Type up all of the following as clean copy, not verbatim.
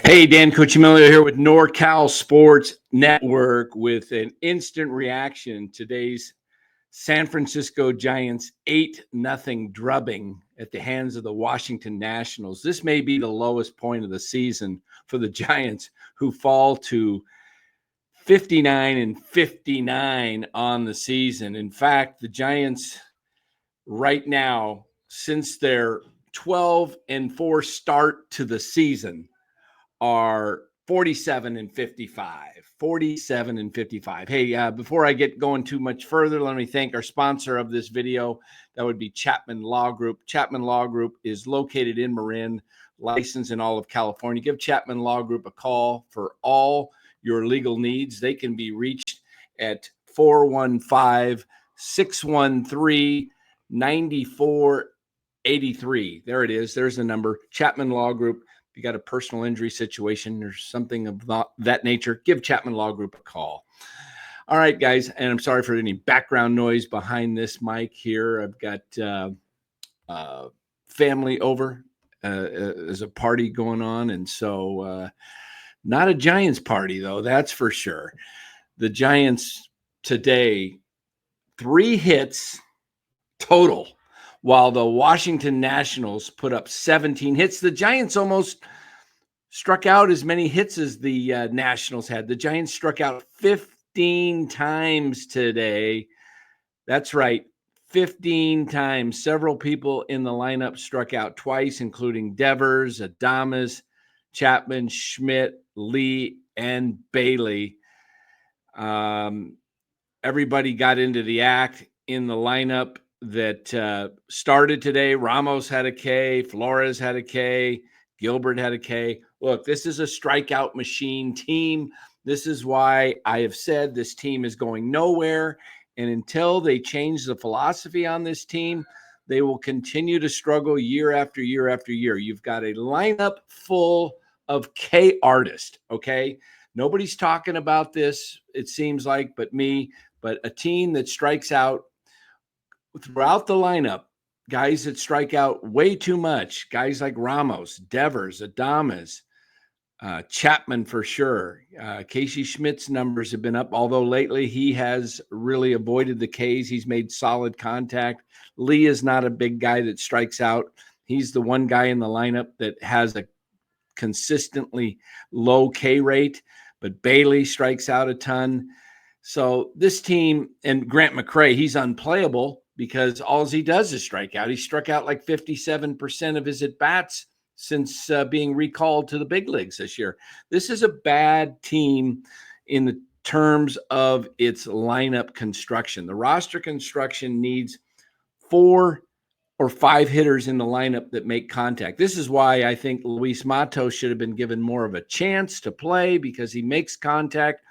Hey, Dan Cucimillo here with NorCal Sports Network with an instant reaction. Today's San Francisco Giants 8-0 drubbing at the hands of the Washington Nationals. This may be the lowest point of the season for the Giants, who fall to 59-59 on the season. In fact, the Giants right now, since their 12-4 start to the season, are 47-55. Hey, before I get going too much further, let me thank our sponsor of this video. That would be Chapman Law Group. Chapman Law Group is located in Marin, licensed in all of California. Give Chapman Law Group a call for all your legal needs. They can be reached at 415-613-9483. There it is. There's the number. Chapman Law Group. You got a personal injury situation or something of that nature, give Chapman Law Group a call. All right, guys, and I'm sorry for any background noise behind this mic here. I've got family over. There's a party going on, and so not a Giants party, though, that's for sure. The Giants today, 3 hits total, while the Washington Nationals put up 17 hits. The Giants almost struck out as many hits as the Nationals had. The Giants struck out 15 times today. That's right, 15 times. Several people in the lineup struck out twice, including Devers, Adames, Chapman, Schmidt, Lee, and Bailey. Everybody got into the act in the lineup that started today. Ramos had a K, Flores had a K, Gilbert had a K. Look, this is a strikeout machine team. This is why I have said this team is going nowhere. And until they change the philosophy on this team, they will continue to struggle year after year after year. You've got a lineup full of K artists, okay? Nobody's talking about this, it seems like, but me. But a team that strikes out throughout the lineup, guys that strike out way too much, guys like Ramos, Devers, Adames, Chapman for sure. Casey Schmidt's numbers have been up, although lately he has really avoided the Ks. He's made solid contact. Lee is not a big guy that strikes out. He's the one guy in the lineup that has a consistently low K rate, but Bailey strikes out a ton. So this team, and Grant McCray, he's unplayable because all he does is strike out. He struck out like 57% of his at-bats since being recalled to the big leagues this year. This is a bad team in the terms of its lineup construction. The roster construction needs 4 or 5 hitters in the lineup that make contact. This is why I think Luis Matos should have been given more of a chance to play, because he makes contact,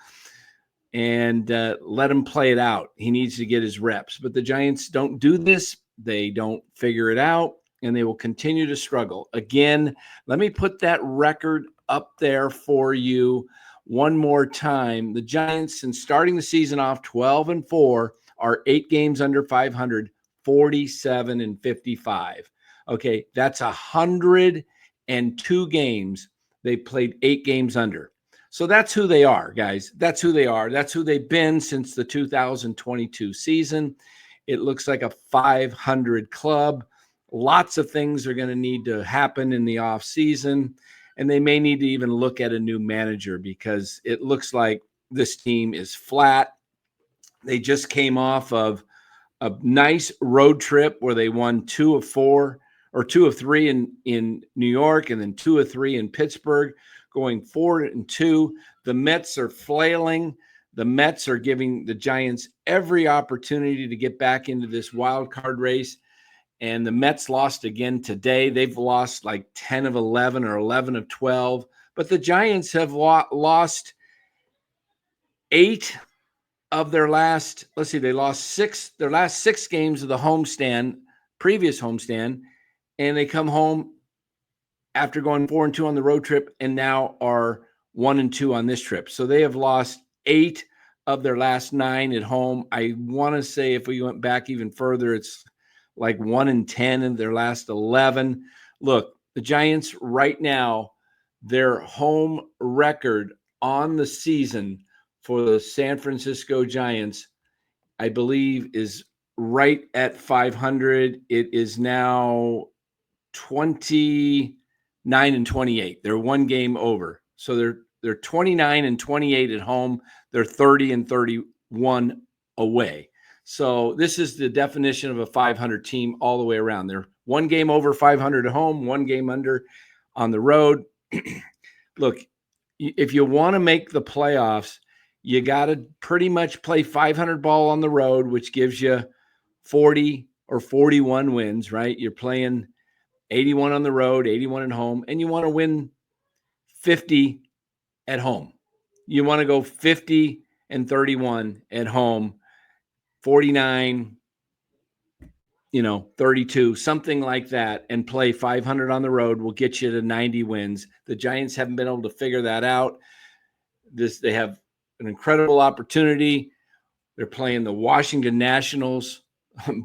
and let him play it out. He needs to get his reps. But the Giants don't do this. They don't figure it out, and they will continue to struggle. Again, let me put that record up there for you one more time. The Giants, since starting the season off 12-4, are 8 games under 500, 47-55. Okay, that's 102 games. They played 8 games under. So that's who they are, guys. That's who they are. That's who they've been since the 2022 season. It looks like a 500 club. Lots of things are going to need to happen in the offseason, and they may need to even look at a new manager, because it looks like this team is flat. They just came off of a nice road trip where they won 2 of 4 or 2 of 3 in New York, and then 2 of 3 in Pittsburgh, going 4-2. The Mets are flailing. The Mets are giving the Giants every opportunity to get back into this wild card race. And the Mets lost again today. They've lost like 10 of 11 or 11 of 12. But the Giants have lost 8 of their last, they lost their last 6 games of the previous homestand, and they come home after going 4-2 on the road trip, and now are 1-2 on this trip. So they have lost 8 of their last 9 at home. I want to say, if we went back even further, it's like 1-10 in their last 11. Look, the Giants right now, Their home record on the season for the San Francisco Giants, I believe, is right at 500. It is now 29-28. They're one game over. So they're 29-28 at home. They're 30-31 away. So this is the definition of a 500 team all the way around. They're one game over 500 at home, one game under on the road. Look, if you want to make the playoffs, you got to pretty much play 500 ball on the road, which gives you 40 or 41 wins, right? You're playing 81 on the road, 81 at home, and you want to win 50 at home. You want to go 50-31 at home, 49, 32, something like that, and play 500 on the road will get you to 90 wins. The Giants haven't been able to figure that out. They have an incredible opportunity. They're playing the Washington Nationals.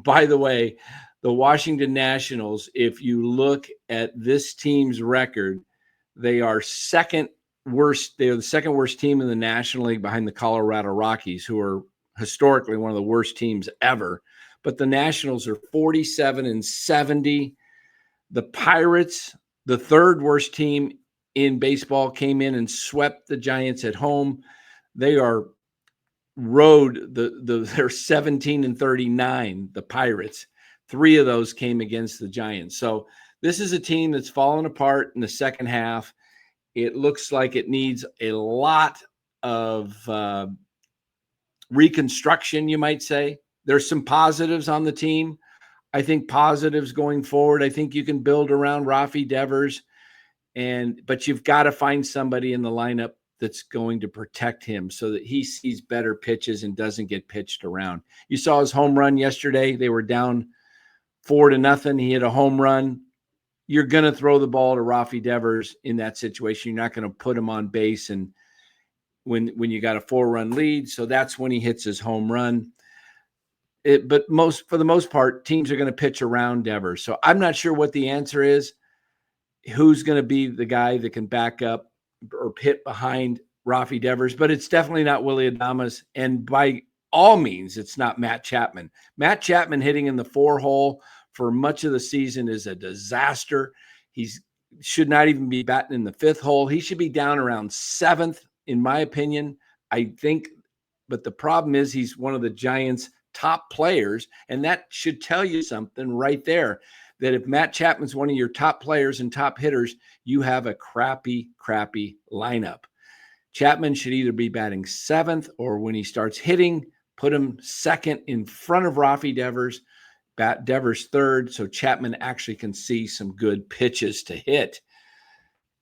By the way, the Washington Nationals, if you look at this team's record, they are second worst. They are the second worst team in the National League behind the Colorado Rockies, who are historically one of the worst teams ever. But the Nationals are 47-70. The Pirates, the third worst team in baseball, came in and swept the Giants at home. They are they're 17-39, the Pirates. 3 of those came against the Giants. So this is a team that's fallen apart in the second half. It looks like it needs a lot of reconstruction, you might say. There's some positives on the team. I think positives going forward. I think you can build around Rafi Devers, but you've got to find somebody in the lineup that's going to protect him so that he sees better pitches and doesn't get pitched around. You saw his home run yesterday. They were down 4-0. He hit a home run. You're going to throw the ball to Rafi Devers in that situation. You're not going to put him on base and when you got a 4-run lead. So that's when he hits his home run. But for the most part, teams are going to pitch around Devers. So I'm not sure what the answer is. Who's going to be the guy that can back up or hit behind Rafi Devers? But it's definitely not Willy Adames. And by all means, it's not Matt Chapman. Matt Chapman hitting in the 4-hole for much of the season is a disaster. He should not even be batting in the 5th hole. He should be down around 7th, in my opinion, I think. But the problem is he's one of the Giants' top players, and that should tell you something right there, that if Matt Chapman's one of your top players and top hitters, you have a crappy lineup. Chapman should either be batting 7th, or when he starts hitting, put him 2nd in front of Rafi Devers, bat Devers 3rd, so Chapman actually can see some good pitches to hit.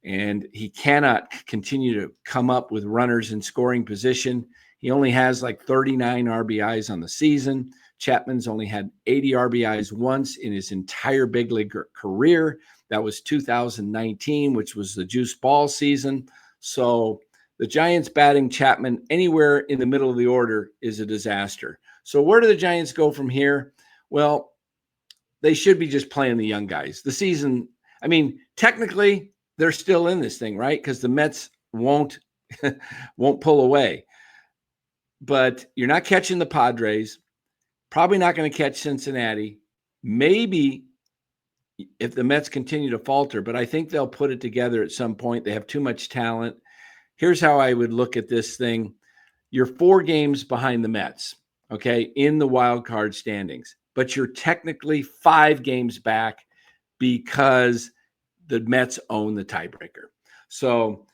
And he cannot continue to come up with runners in scoring position. He only has like 39 RBIs on the season. Chapman's only had 80 RBIs once in his entire big league career. That was 2019, which was the juice ball season. So the Giants batting Chapman anywhere in the middle of the order is a disaster. So where do the Giants go from here? Well, they should be just playing the young guys. The season, I mean, technically they're still in this thing, right? Because the Mets won't pull away. But you're not catching the Padres, probably not going to catch Cincinnati. Maybe if the Mets continue to falter, but I think they'll put it together at some point. They have too much talent. Here's how I would look at this thing. You're 4 games behind the Mets, okay, in the wild card standings, but you're technically 5 games back because the Mets own the tiebreaker. So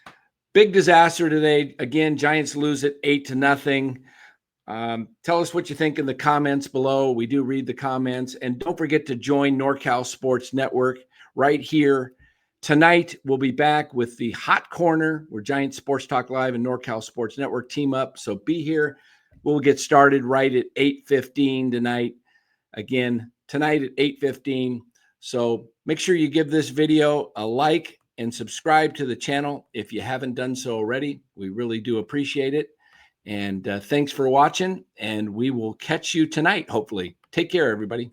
big disaster today. Again, Giants lose it 8-0. Tell us what you think in the comments below. We do read the comments. And don't forget to join NorCal Sports Network right here. Tonight, we'll be back with the Hot Corner, where Giants Sports Talk Live and NorCal Sports Network team up. So be here. We'll get started right at 8:15 tonight. Again, tonight at 8:15. So make sure you give this video a like and subscribe to the channel if you haven't done so already. We really do appreciate it. And thanks for watching, and we will catch you tonight, hopefully. Take care, everybody.